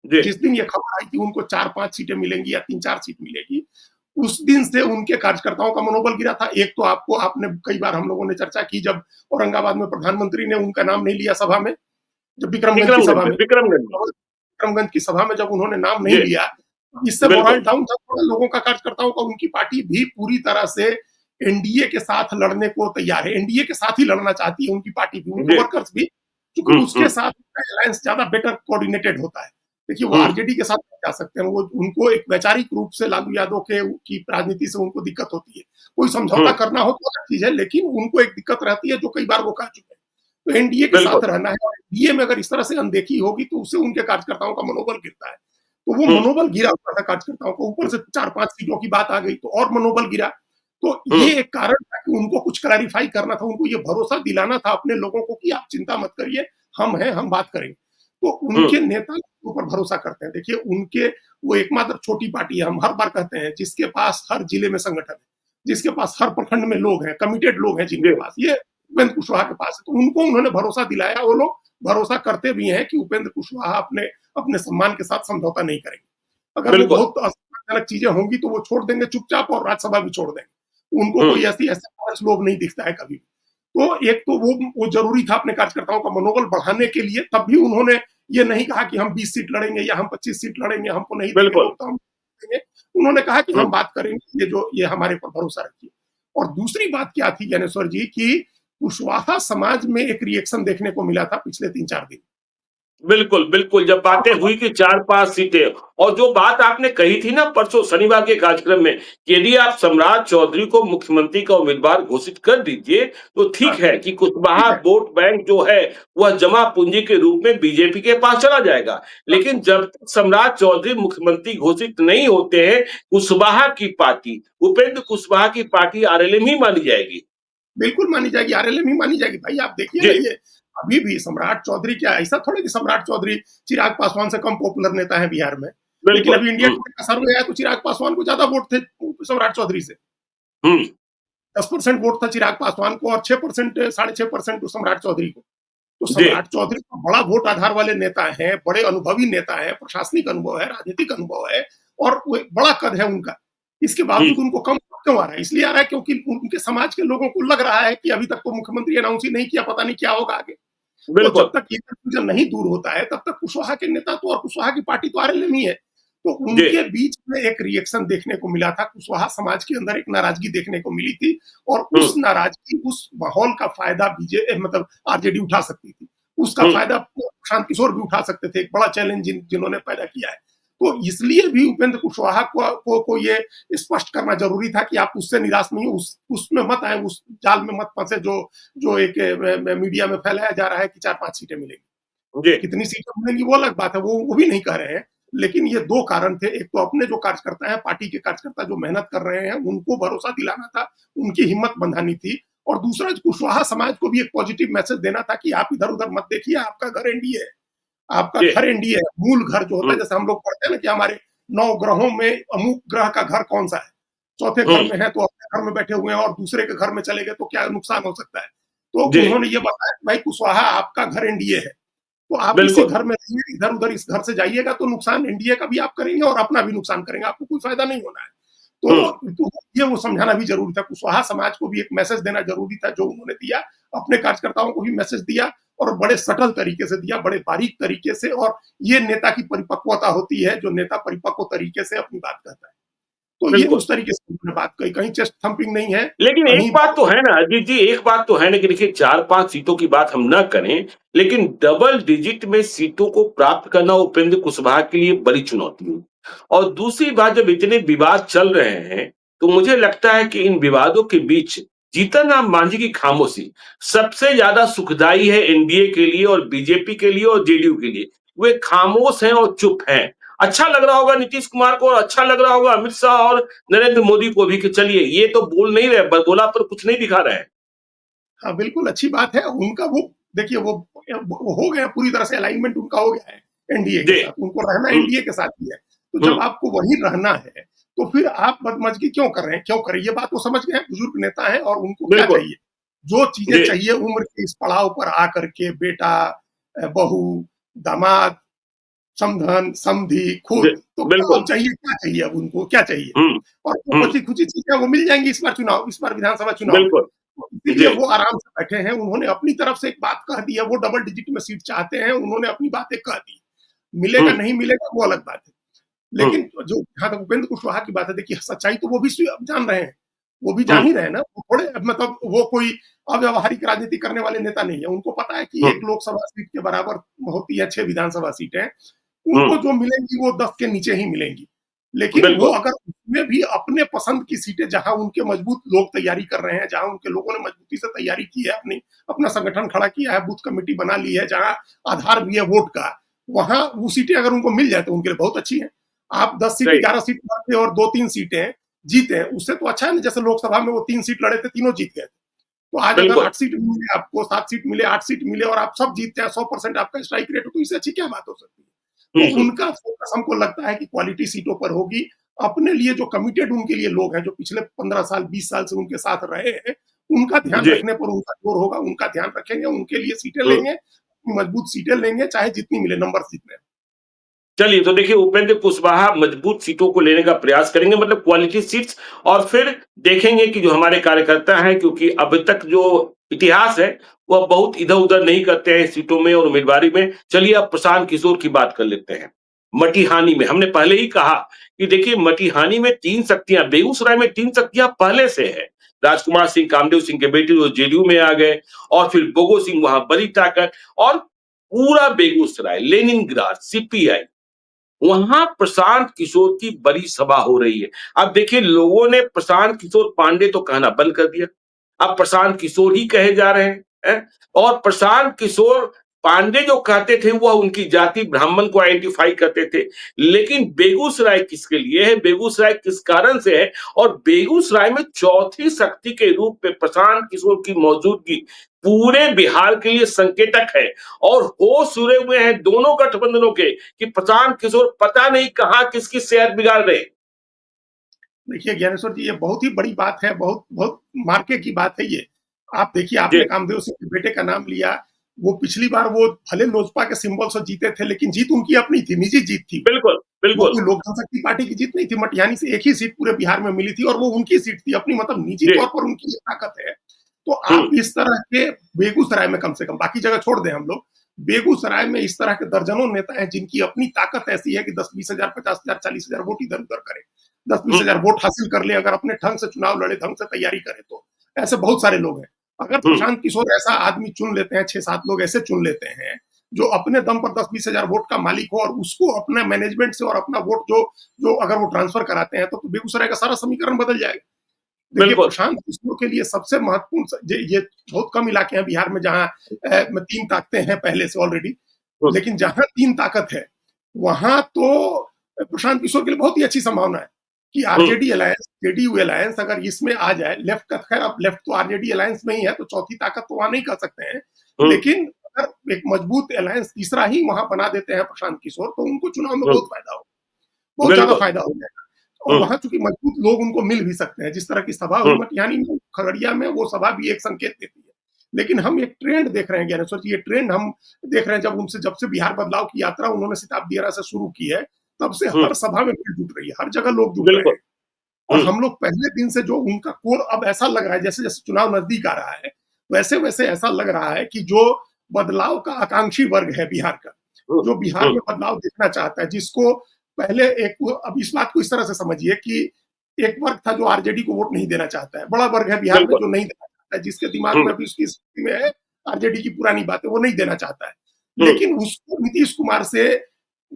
जी, है। जिस दिन ये खबर आई कि उनको 4-5 सीटें मिलेंगी या 3-4 सीट मिलेगी, उस दिन से उनके कार्यकर्ताओं का मनोबल गिरा था। एक तो आपने कई बार हम लोगों ने चर्चा की, जब औरंगाबाद में प्रधानमंत्री ने उनका नाम नहीं लिया सभा में, जब विक्रमगंज की सभा में, विक्रमगंज की सभा में जब उन्होंने नाम नहीं जी, लिया, इससे मोरल बिल्कुल। डाउन था थोड़ा लोगों का, कार्यकर्ताओं का। उनकी पार्टी भी पूरी तरह से एनडीए के साथ लड़ने को तैयार है, एनडीए के साथ ही लड़ना चाहती है उनकी पार्टी भी, उनके जी, वर्कर्स भी, क्योंकि हुँ, उसके हुँ, साथ अलायंस ज्यादा बेटर कोऑर्डिनेटेड होता है। देखिए, वो हुँ, आरजेडी के साथ नहीं जा सकते हैं, वो उनको एक वैचारिक रूप से लालू यादव के की राजनीति से उनको दिक्कत होती है। कोई समझौता हुँ, करना हो तो अलग चीज है, लेकिन उनको एक दिक्कत रहती है जो कई बार वो कह चुके हैं। तो एनडीए के बिल्कुल। साथ रहना है, और एनडीए में अगर इस तरह से अनदेखी होगी तो उससे उनके कार्यकर्ताओं का मनोबल गिरता है। तो वो हुँ, मनोबल गिरा हुआ था कार्यकर्ताओं को, ऊपर से 4-5 सीटों की बात आ गई तो और मनोबल गिरा। तो हुँ, ये एक कारण था कि उनको कुछ क्लैरिफाई करना था, उनको ये भरोसा दिलाना था अपने लोगों को कि आप चिंता मत करिए, हम हैं, हम बात करेंगे। तो हुँ, उनके नेता के ऊपर भरोसा करते हैं। देखिए, उनके वो एकमात्र छोटी पार्टी है, हम हर बार कहते हैं, जिसके पास हर जिले में संगठन है, जिसके पास हर प्रखंड में लोग हैं, कमिटेड लोग हैं जिनके जी, पास, ये उपेंद्र कुशवाहा के पास है। तो उनको उन्होंने भरोसा दिलाया, वो लोग भरोसा करते भी हैं कि उपेंद्र कुशवाहा अपने अपने सम्मान के साथ समझौता नहीं करेंगे। अगर वो बिल्कुल। बहुत असुविधाजनक चीजें होंगी तो वो छोड़ देंगे चुपचाप, और राज्यसभा भी छोड़ देंगे। उनको हुँ, कोई ऐसी ऐसे लालच लोभ नहीं दिखता है कभी भी। तो एक तो वो जरूरी था अपने कार्यकर्ताओं का मनोबल बढ़ाने के लिए, तब भी उन्होंने ये नहीं कहा कि हम 20 सीट लड़ेंगे या हम 25 सीट लड़ेंगे, हमको नहीं देंगे बिल्कुल। लोग तो हम देंगे। उन्होंने कहा कि हुँ, हम बात करेंगे, ये हमारे पर भरोसा रखिए। और दूसरी बात क्या थी ज्ञानेश्वर जी, कि कुशवाहा समाज में एक रिएक्शन देखने को मिला था पिछले 3-4 दिन। बिल्कुल, बिल्कुल, जब बातें हुई कि 4-5 सीटें और जो बात आपने कही थी ना परसों शनिवार के कार्यक्रम में, कि यदि आप सम्राट चौधरी को मुख्यमंत्री का उम्मीदवार घोषित कर दीजिए, तो ठीक हाँ, है कि कुशवाहा ठीक है। वोट बैंक जो है, वह जमा पूंजी के रूप में बीजेपी के पास चला जाएगा। लेकिन जब तक सम्राट चौधरी मुख्यमंत्री घोषित नहीं होते हैं, कुशवाहा की पार्टी, उपेंद्र कुशवाहा की पार्टी आरएलएम ही मानी जाएगी। बिल्कुल मानी जाएगी, आरएलएम ही मानी जाएगी। भाई आप देखिए जी, ना, ये अभी भी सम्राट चौधरी, क्या ऐसा थोड़ा कि सम्राट चौधरी चिराग पासवान से कम पॉपुलर नेता है बिहार में। लेकिन बिल्कुल। अभी इंडिया हुँ, टुडे का सर्वे आया तो चिराग पासवान को ज्यादा वोट थे सम्राट चौधरी से। हुँ, 10% वोट था चिराग पासवान को और 6%, 6.5% सम्राट चौधरी को। तो जी, सम्राट चौधरी तो बड़ा वोट आधार वाले नेता हैं, बड़े अनुभवी नेता हैं, प्रशासनिक अनुभव है, राजनीतिक अनुभव है, और वो एक बड़ा कद है उनका। इसके हुँ, बावजूद उनको कम क्यों आ रहा है? इसलिए आ रहा है क्योंकि उनके समाज के लोगों को लग रहा है कि अभी तक तो मुख्यमंत्री अनाउंस ही नहीं किया, पता नहीं क्या होगा आगे। तो जब बिल्कुल। तक ये कंफ्यूजन नहीं दूर होता है, तब तक कुशवाहा के नेता तो और कुशवाहा की पार्टी तो आरएलएम ही है। तो जी, उनके बीच में एक रिएक्शन देखने को मिला था, कुशवाहा समाज के अंदर एक नाराजगी देखने को मिली थी, और हुँ, उस नाराजगी, उस माहौल का फायदा मतलब आरजेडी उठा सकती थी। उसका हुँ, फायदा प्रशांत किशोर भी उठा सकते थे, एक बड़ा चैलेंज जिन्होंने पैदा किया है। तो इसलिए भी उपेंद्र कुशवाहा को ये स्पष्ट करना जरूरी था कि आप उससे निराश नहीं हो, उसमें मत आए, उस जाल में मत फंसे जो जो एक मीडिया में फैलाया जा रहा है कि 4-5 सीटें मिलेंगी। जी, कितनी सीटें मिलेंगी वो अलग बात है, वो भी नहीं कह रहे हैं। लेकिन ये 2 कारण थे, एक तो अपने जो कार्यकर्ता हैं, पार्टी के कार्यकर्ता जो मेहनत कर रहे हैं, उनको भरोसा दिलाना था, उनकी हिम्मत बंधानी थी, और दूसरा कुशवाहा समाज को भी एक पॉजिटिव मैसेज देना था कि आप इधर-उधर मत देखिए, आपका घर एनडीए है, आपका जी, घर एनडीए है, मूल घर जो होता हुँ, है, जैसे हम लोग पढ़ते हैं ना कि हमारे 9 ग्रहों में अमुक ग्रह का घर कौन-सा है, चौथे हुँ, घर में है तो अपने घर में बैठे हुए हैं, और दूसरे के घर में चले गए तो क्या नुकसान हो सकता है। तो जी, उन्होंने ये बताया कि भाई कुशवाहा आपका घर एनडीए है। तो आप इसी बिल्कुल। घर में रहिए, इधर-उधर इस घर से जाइएगा तो नुकसान एनडीए का भी आप करेंगे और अपना भी नुकसान करेंगे, आपको कोई फायदा नहीं होना है। हुँ, तो ये वो समझाना भी ज़रूरी था, कुशवाहा समाज को भी एक मैसेज देना ज़रूरी था जो उन्होंने दिया, अपने कार्यकर्ताओं को भी मैसेज दिया, और बड़े सटल तरीके से दिया, बड़े बारीक तरीके से, और ये नेता की परिपक्वता होती है, जो नेता परिपक्व तरीके से अपनी बात कहता है। तो ये बिल्कुल। उस तरीके से उन्होंने बात कही, कहीं चेस्ट थंपिंग नहीं है, लेकिन एक कहीं बात तो है ना अजीत जी, एक बात तो है ना कि देखिए 4-5 सीटों की बात हम ना करें, लेकिन डबल डिजिट में सीटों को प्राप्त करना उपेंद्र कुशवाहा के लिए बड़ी चुनौती है। और दूसरी बात, जब इतने विवाद चल रहे हैं, तो मुझे लगता है कि इन विवादों के बीच जीतन राम मांझी की खामोशी सबसे ज्यादा सुखदायी है एनडीए के लिए और बीजेपी के लिए और जेडीयू के लिए। वे खामोश हैं और चुप हैं। अच्छा लग रहा होगा नीतीश कुमार को और अच्छा लग रहा होगा अमित शाह और नरेंद्र मोदी को भी कि चलिए ये तो बोल नहीं रहे, बोला पर कुछ नहीं दिखा रहे हैं। हाँ, बिल्कुल अच्छी बात है। उनका वो देखिए वो हो गया, पूरी तरह से अलाइनमेंट उनका हो गया है एनडीए के जी। साथ। उनको रहना हुँ, एनडीए के साथ ही है। तो हुँ, जब आपको वहीं रहना है, तो फिर आप बदमज़गी क्यों कर रहे हैं? क्यों करें? ये बात वो समझ गए हैं, बुजुर्ग नेता हैं और उनको क्या बिल्कुल। चाहिए? जो चीज़ें जी, चाहिए उम्र के इस पड़ाव पर आकर के बेटा, बहू, दामाद, समधन, समधी, जी, खुद, तो क्या अब बिल्कुल। चाहिए, क्या चाहिए अब उनको, क्या चाहिए? हुँ, और वो हुँ, बची-खुची चीज़ें वो मिल जाएँगी इस बार विधानसभा चुनाव में। बिल्कुल। तो जी, इसीलिए वो आराम से बैठे हैं, उन्होंने अपनी तरफ से एक बात कह दी है, वो डबल डिजिट में सीट चाहते हैं, उन्होंने अपनी बातें कह दी। हुँ, मिलेगा, नहीं मिलेगा वो अलग बात है। हुँ, लेकिन जो जहाँ तक उपेंद्र कुशवाहा की बात है, देखिए सच्चाई तो वो भी जान रहे हैं। वो भी हुँ, जान ही रहे हैं ना, वो थोड़े मतलब वो कोई अव्यावहारिक राजनीति करने वाले नेता नहीं है। उनको पता है कि हुँ, 1 लोकसभा सीट के बराबर होती है 6 विधानसभा सीटें। हुँ, उनको जो मिलेंगी वो 10 के नीचे ही मिलेंगी। लेकिन वो बिल्कुल। अगर उसमें भी अपने पसंद की सीटें जहाँ उनके मजबूत लोग तैयारी कर रहे हैं, जहाँ उनके लोगों ने मजबूती से तैयारी की है, अपना संगठन खड़ा किया है, बूथ कमेटी बना ली है, जहाँ आधार भी है वोट का, वहाँ वो सीटें अगर उनको मिल जाए तो उनके लिए बहुत अच्छी हैं। आप 10 सीट, सही। 11 सीट लड़ते और 2-3 सीटें जीते, उससे तो अच्छा है ना। जैसे लोकसभा में वो 3 सीट लड़े थे, तीनों जीत गए थे। तो आज अगर बिल्कुल। 8 सीट मिले आपको, 7 सीट मिले, 8 सीट मिले और आप सब जीतते हैं, 100% आपका स्ट्राइक रेट हो, तो इससे अच्छी क्या बात हो सकती है? हुँ, तो हुँ, उनका फ़ोकस हमको लगता है कि क्वालिटी सीटों पर होगी। अपने लिए जो कमिटेड उनके लिए लोग हैं, जो पिछले 15 साल, 20 साल से उनके साथ रहे हैं, उनका ध्यान जी, रखने पर उनका जोर होगा, उनका ध्यान रखेंगे, उनके लिए सीटें हुँ। लेंगे, मजबूत सीटें लेंगे, चाहे जितनी मिले, नंबर्स जितने। चलिए, तो देखिए उपेंद्र कुशवाहा मजबूत सीटों को लेने का प्रयास करेंगे, मतलब क्वालिटी सीट्स, और फिर देखेंगे कि जो हमारे कार्यकर्ता हैं, क्योंकि अब तक जो इतिहास है वह बहुत इधर-उधर नहीं करते हैं सीटों में और उम्मीदवारी में। चलिए अब प्रशांत किशोर की बात कर लेते हैं। मटिहानी में हमने पहले ही कहा कि देखिए मटिहानी में 3 शक्तियाँ, बेगूसराय में 3 शक्तियाँ पहले से है। राजकुमार सिंह, कामदेव सिंह के बेटे वो जेडीयू में आ गए और फिर बोगो सिंह वहाँ बड़ी ताकत, और पूरा बेगूसराय, लेनिनग्राड, सीपीआई, वहां प्रशांत किशोर की बड़ी सभा हो रही है। अब देखिए लोगों ने प्रशांत किशोर पांडे तो कहना बंद कर दिया, अब प्रशांत किशोर ही कहे जा रहे हैं। और प्रशांत किशोर पांडे जो कहते थे वह उनकी जाति ब्राह्मण को आइडेंटिफाई करते थे। लेकिन बेगूसराय किसके लिए है, बेगूसराय किस कारण से है, और बेगूसराय में चौथी शक्ति के रूप में प्रशांत किशोर की मौजूदगी पूरे बिहार के लिए संकेतक है। और होश उड़े हुए हैं दोनों गठबंधनों के कि प्रशांत किशोर पता नहीं कहां किसकी सेहत बिगाड़ रहे। देखिए ज्ञानेश्वर जी, ये बहुत ही बड़ी बात है, बहुत बहुत मार्के की बात है ये। आप देखिए, जी, आपने कामदेव सिंह के बेटे का नाम लिया। वो पिछली बार वो भले लोजपा के सिंबल से जीते थे, लेकिन जीत उनकी अपनी थी, निजी जीत थी। बिल्कुल, वो बिल्कुल। कोई लोक जनशक्ति पार्टी की जीत नहीं थी। मटिहानी से एक ही सीट पूरे बिहार में मिली थी और वो उनकी सीट थी, अपनी मतलब निजी जी, तौर पर उनकी ये ताकत है। तो हुँ, आप इस तरह के बेगूसराय में, कम से कम बाकी जगह छोड़ दें हम लोग, बेगूसराय में इस तरह के दर्जनों नेता हैं जिनकी अपनी ताकत ऐसी है कि 10-20 हज़ार, 50 हज़ार, 40 हज़ार वोट इधर-उधर करें। 10-20 हुँ, हज़ार वोट हासिल कर ले अगर अपने ढंग से चुनाव लड़े, ढंग से तैयारी करे तो। ऐसे बहुत सारे लोग हैं। अगर हुँ, प्रशांत किशोर ऐसा आदमी चुन लेते हैं, 6-7 लोग ऐसे चुन लेते हैं, जो अपने दम पर 10-20 हज़ार वोट का मालिक हो और उसको अपने मैनेजमेंट से और अपना वोट जो जो अगर वो ट्रांसफर कराते हैं, तो बेगूसराय का सारा समीकरण बदल जाएगा। देखिए, बिल्कुल, प्रशांत किशोर के लिए सबसे महत्वपूर्ण ये बहुत कम इलाके हैं बिहार में जहाँ 3 ताकतें हैं पहले से ऑलरेडी। हुँ, लेकिन जहाँ 3 ताकत है, वहाँ तो प्रशांत किशोर के लिए बहुत ही अच्छी संभावना है कि हुँ, आरजेडी अलायंस, जेडीयू अलायंस अगर इसमें आ जाए, लेफ्ट का खैर अब लेफ्ट तो आरजेडी अलायंस में ही है, तो चौथी ताकत तो वहाँ नहीं कह सकते हैं। हुँ, लेकिन अगर एक मजबूत अलायंस तीसरा ही वहाँ बना देते हैं प्रशांत किशोर, तो उनको चुनाव में हुँ, बहुत फायदा होगा, बहुत ज़्यादा बिल्कुल, फायदा हो जाएगा। और हुँ, वहाँ चूँकि मजबूत लोग उनको मिल भी सकते हैं, जिस तरह की सभा हुई हुँ, मटिहानी में, खगड़िया में, वो सभा भी एक संकेत देती है। लेकिन हम एक ट्रेंड देख रहे हैं ज्ञानेश्वर जी, ये ट्रेंड हम देख रहे हैं जब से बिहार बदलाव की यात्रा उन्होंने शताब्दी एरा से शुरू की है, तब से हुँ, हर सभा में भीड़ जुट रही है, हर जगह लोग जुट रहे बिल्कुल, हैं। और हुँ, हम लोग पहले दिन से जो उनका कोर, अब ऐसा लग रहा है जैसे-जैसे चुनाव नज़दीक आ रहा है, वैसे-वैसे ऐसा लग रहा है कि जो बदलाव का आकांक्षी वर्ग है बिहार का, हुँ, जो बिहार हुँ, में बदलाव देखना चाहता है, जिसको पहले एक, अब इस बात को इस तरह से समझिए कि एक वर्ग था जो आरजेडी को वोट नहीं देना चाहता है, बड़ा वर्ग है बिहार में बिल्कुल। जो नहीं देना चाहता है, जिसके दिमाग में हुँ, अभी उसकी स्थिति में है आरजेडी की पुरानी बात है, वो नहीं देना चाहता है। हुँ, लेकिन उसको नीतीश कुमार से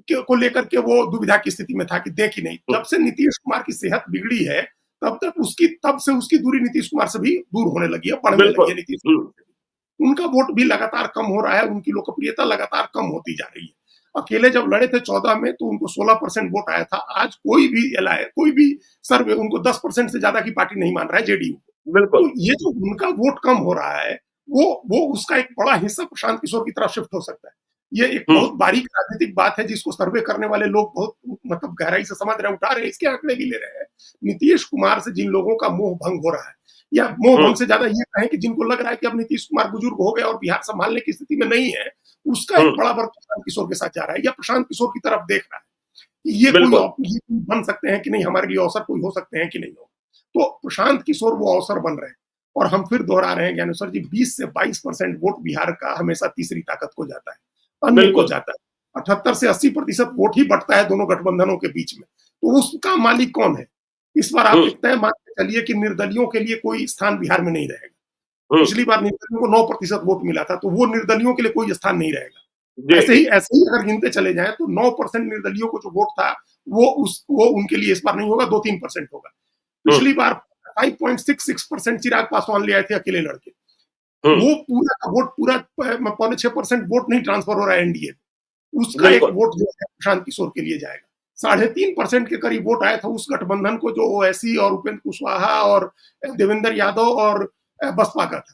को लेकर के वो दुविधा की स्थिति में था कि देख ही नहीं। हुँ, जब से नीतीश कुमार की सेहत बिगड़ी है, तब से उसकी दूरी नीतीश कुमार से भी दूर होने लगी है, बढ़ने लगी बिल्कुल। है नीतीश हुँ, कुमार से भी। उनका वोट भी लगातार कम हो रहा है, उनकी लोकप्रियता लगातार कम होती जा रही है। अकेले जब लड़े थे 14 में तो उनको 16% वोट आया था। आज कोई भी एलआई, कोई भी सर्वे उनको 10% से ज्यादा की पार्टी नहीं मान रहा है, जेडीयू को। बिल्कुल। तो ये जो उनका वोट कम हो रहा है, वो उसका एक बड़ा हिस्सा प्रशांत किशोर की तरफ शिफ्ट हो सकता है। ये एक हुँ, बहुत बारीक राजनीतिक बात है जिसको सर्वे करने वाले लोग बहुत मतलब गहराई से समझ रहे हैं, उठा रहे हैं, इसके आंकड़े भी ले रहे हैं। नीतीश कुमार से जिन लोगों का मोह भंग हो रहा है, या मोह हुँ, भंग से ज्यादा ये कहें कि जिनको लग रहा है कि अब नीतीश कुमार बुजुर्ग हो गए और बिहार संभालने की स्थिति में नहीं है, उसका हुँ, एक बड़ा वर्ग प्रशांत किशोर के साथ जा रहा है या प्रशांत किशोर की तरफ देख रहा है कि बिल्कुल। ये कोई बन सकते हैं कि नहीं, हमारे लिए अवसर कोई हो सकते हैं कि नहीं हो। तो प्रशांत किशोर वो अवसर बन रहे हैं। और हम फिर दोहरा रहे हैं ज्ञानेश्वर जी, 20 से 22% वोट बिहार का हमेशा तीसरी ताकत को जाता है, अन्य को बिल्कुल। जाता है। 78 से 80% वोट ही बटता है दोनों गठबंधनों के बीच में। तो उसका मालिक कौन है? इस बार आप हुँ, एक तय मान के चलिए कि निर्दलियों के लिए कोई स्थान बिहार में नहीं रहेगा। हुँ, पिछली बार निर्दलियों को 9% वोट मिला था, तो वो निर्दलियों के लिए कोई स्थान नहीं रहेगा। जी, ऐसे ही अगर गिनते चले जाएँ तो 9% निर्दलियों को जो वोट था, वो उनके लिए इस बार नहीं होगा, 2-3% होगा। हुँ, पिछली बार 5.66% चिराग पासवान ले आए थे अकेले लड़के। हुँ, वो पूरा का वोट पूरा पौने 6% वोट नहीं ट्रांसफर हो रहा है एनडीए। उसका एक बिल्कुल। वोट जो है प्रशांत किशोर के लिए जाएगा। 3.5% के करीब वोट आया था उस गठबंधन को जो ओवैसी और उपेंद्र कुशवाहा और देवेंद्र यादव और बसपा का था।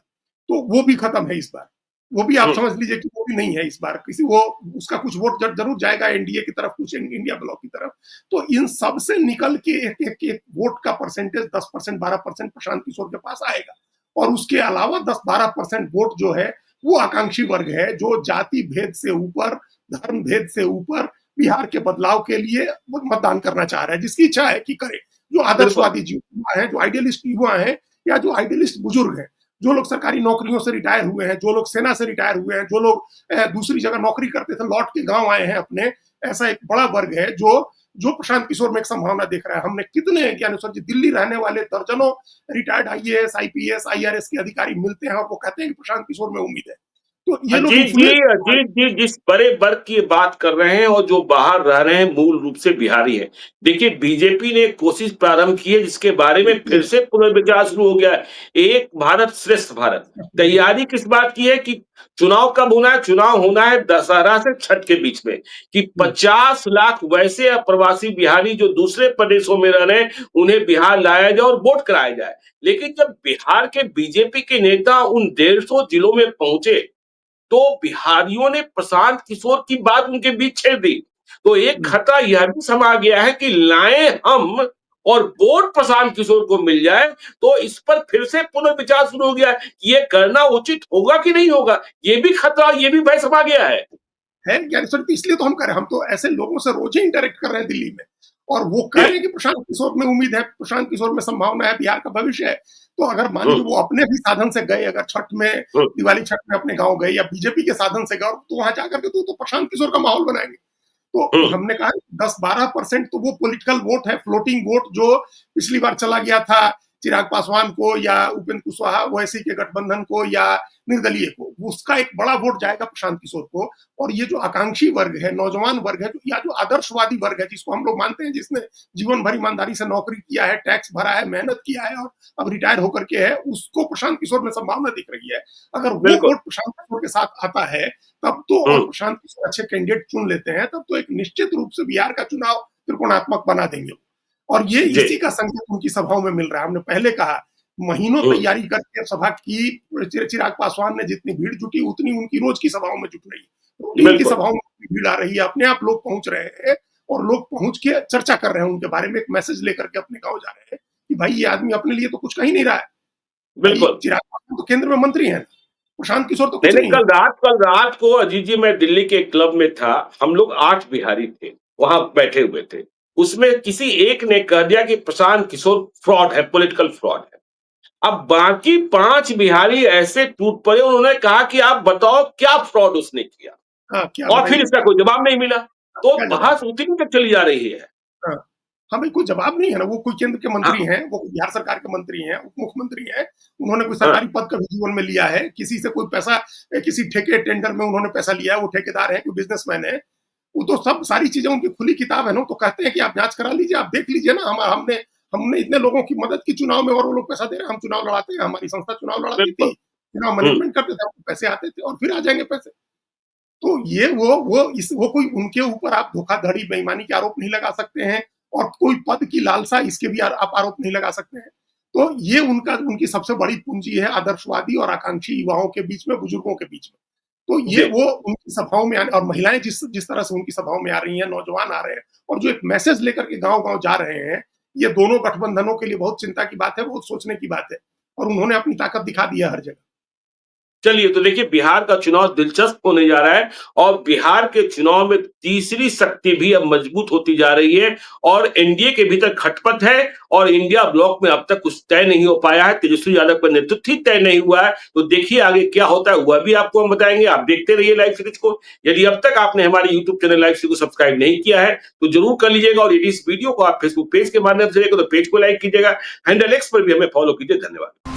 तो वो भी खत्म है इस बार। वो भी आप हुँ, समझ लीजिए कि वो भी नहीं है इस बार। किसी वो उसका कुछ वोट जरूर जाएगा एनडीए की तरफ, कुछ इंडिया ब्लॉक की तरफ। तो इन सब से निकल के एक वोट का परसेंटेज 10% 12% प्रशांत किशोर के पास आएगा। और उसके अलावा 10-12% वोट जो है वो आकांक्षी वर्ग है, जो जाति भेद से ऊपर, धर्म भेद से ऊपर बिहार के बदलाव के लिए मतदान करना चाह रहा है, जिसकी इच्छा है कि करे। जो बिल्कुल। आदर्शवादी युवा हैं, जो आइडियलिस्ट युवा हैं, या जो आइडियलिस्ट बुजुर्ग हैं, जो लोग सरकारी नौकरियों से रिटायर हुए हैं, जो लोग सेना से रिटायर हुए हैं, जो लोग दूसरी जगह नौकरी करते थे, लौट के गांव आए हैं अपने, ऐसा एक बड़ा वर्ग है जो जो प्रशांत किशोर में एक संभावना देख रहा है। हमने कितने ज्ञानेश्वर जी, दिल्ली रहने वाले दर्जनों रिटायर्ड आईएएस, आईपीएस, आईआरएस के अधिकारी मिलते हैं और वो कहते हैं कि प्रशांत किशोर में उम्मीद है। तो ये लोग इन्फ्लुएंस अजीत जी जिस बड़े वर्ग की बात कर रहे हैं और जो बाहर रह रहे हैं मूल रूप से बिहारी हैं। देखिए बीजेपी ने एक कोशिश प्रारंभ की है जिसके बारे में फिर से पुनर्विचार शुरू हो गया है। एक भारत श्रेष्ठ भारत। तैयारी किस बात की है कि चुनाव कब होना है? चुनाव होना है दशहरा से छठ के बीच में कि 50 लाख वैसे अप्रवासी बिहारी जो दूसरे प्रदेशों में रह रहे हैं, उन्हें बिहार लाया जाए और वोट कराया जाए। लेकिन जब बिहार के बीजेपी के नेता उन 150 जिलों में पहुंचे तो बिहारियों ने प्रशांत किशोर की बात उनके बीच छेड़ दी। तो एक खतरा यह भी समा गया है कि लाएं हम और वोट प्रशांत किशोर को मिल जाए, तो इस पर फिर से पुनर्विचार शुरू हो गया है कि ये करना उचित होगा कि नहीं होगा। ये भी खतरा, ये भी भय समा गया है ज्ञानेश्वर जी, इसलिए तो हम कर रहे हैं। हम तो ऐसे लोगों से रोज ही इंटरेक्ट कर रहे हैं दिल्ली में, और वो कह है। रहे हैं कि प्रशांत किशोर में उम्मीद है, प्रशांत किशोर में संभावना है, बिहार का भविष्य है। तो अगर मान हुँ, लीजिए वो अपने भी साधन से गए, अगर छठ में, हुँ, दिवाली छठ में अपने गांव गए, या बीजेपी के साधन से गए, तो वहां जाकर के तो प्रशांत किशोर का माहौल बनाएंगे। हुँ, तो हमने कहा 10-12% तो वो पॉलिटिकल वोट है, फ्लोटिंग वोट, जो पिछली बार चला गया था चिराग पासवान को या उपेंद्र कुशवाहा ओवैसी के गठबंधन को या निर्दलीय को, उसका एक बड़ा वोट जाएगा प्रशांत किशोर को। और ये जो आकांक्षी वर्ग है, नौजवान वर्ग है, या जो आदर्शवादी वर्ग है, जिसको हम लोग मानते हैं, जिसने जीवन भर ईमानदारी से नौकरी किया है, टैक्स भरा है, मेहनत किया है और अब रिटायर होकर के है, उसको प्रशांत किशोर में संभावना दिख रही है। अगर वो बिल्कुल। वोट प्रशांत किशोर के साथ आता है तब तो, हुँ, और प्रशांत किशोर अच्छे कैंडिडेट चुन लेते हैं, तब तो एक निश्चित रूप से बिहार का चुनाव त्रिकोणात्मक बना देंगे। और ये जी। इसी का संकेत उनकी सभाओं में मिल रहा है। हमने पहले कहा, महीनों हुँ, तैयारी करके सभा की, चिराग पासवान ने जितनी भीड़ जुटी उतनी उनकी रोज की सभाओं में जुट रही है। रूटीन की बिल्कुल। सभाओं में भीड़ आ रही है, अपने आप लोग पहुंच रहे हैं, और लोग पहुंच के चर्चा कर रहे हैं उनके बारे में, एक मैसेज लेकर के अपने गांव जा रहे हैं कि भाई ये आदमी अपने लिए तो कुछ कह ही नहीं रहा है। भाई बिल्कुल। चिराग पासवान तो केंद्र में मंत्री हैं, प्रशांत किशोर तो नहीं, कुछ नहीं, नहीं है। कल रात को अजीत जी मैं दिल्ली के एक क्लब में था। हम लोग 8 बिहारी थे, वहाँ बैठे हुए थे। उसमें किसी एक ने कह दिया कि प्रशांत किशोर फ्रॉड है, पॉलिटिकल फ्रॉड है। अब बाकी 5 बिहारी ऐसे टूट पड़े, उन्होंने कहा कि आप बताओ क्या फ्रॉड उसने किया? हाँ, क्या और फिर बताइए? इसका कोई जवाब नहीं मिला। तो क्या जवाब? बहस उतनी तक चली जा रही है। हाँ, हाँ भाई, कोई जवाब नहीं है ना, वो कोई केंद्र के मंत्री हाँ हैं, वो बिहार सरकार के मंत्री हैं, उप मुख्यमंत्री हैं, उन्होंने कोई हाँ सरकारी पद कभी जीवन में लिया है, किसी से कोई पैसा, किसी ठेके टेंडर में उन्होंने पैसा लिया है, वो ठेकेदार है, कोई बिजनेसमैन है, वो तो सब सारी चीजें उनकी खुली किताब है ना, तो कहते हैं कि आप जांच करा लीजिए, आप देख लीजिए ना, हमने हमने इतने लोगों की मदद की चुनाव में, और वो लोग पैसा दे रहे हैं, हम चुनाव लड़ाते हैं, हमारी संस्था चुनाव लड़ाती थी, बिल्कुल। चुनाव हम्म। मैनेजमेंट करते थे, आपको पैसे आते थे और फिर आ जाएंगे पैसे। तो ये वो कोई उनके ऊपर आप धोखाधड़ी बेईमानी के आरोप नहीं लगा सकते हैं, और कोई पद की लालसा इसके भी आप आरोप नहीं लगा सकते हैं। तो ये उनकी सबसे बड़ी पूंजी है आदर्शवादी और आकांक्षी युवाओं के बीच में, बुजुर्गों के बीच में। तो ये जी। वो उनकी सभाओं में आने, और महिलाएं जिस जिस तरह से उनकी सभाओं में आ रही हैं, नौजवान आ रहे हैं, और जो एक मैसेज लेकर के गांव गांव जा रहे हैं, ये दोनों गठबंधनों के लिए बहुत चिंता की बात है, बहुत सोचने की बात है, और उन्होंने अपनी ताकत दिखा दी है हर जगह। चलिए, तो देखिए बिहार का चुनाव दिलचस्प होने जा रहा है और बिहार के चुनाव में तीसरी शक्ति भी अब मजबूत होती जा रही है और एनडीए के भीतर खटपट है और इंडिया ब्लॉक में अब तक कुछ तय नहीं हो पाया है। तेजस्वी यादव का नेतृत्व ही तय नहीं हुआ है। तो देखिए आगे क्या होता है, वह भी आपको हम बताएंगे। आप देखते रहिए लाइव सीरीज को। यदि अब तक आपने हमारे यूट्यूब चैनल लाइव सीरीज को सब्सक्राइब नहीं किया है तो जरूर कर लीजिएगा, और यदि इस वीडियो को आप फेसबुक पेज के माध्यम से देखें तो पेज को लाइक कीजिएगा। हैंडल एक्स पर भी हमें फॉलो कीजिए। धन्यवाद।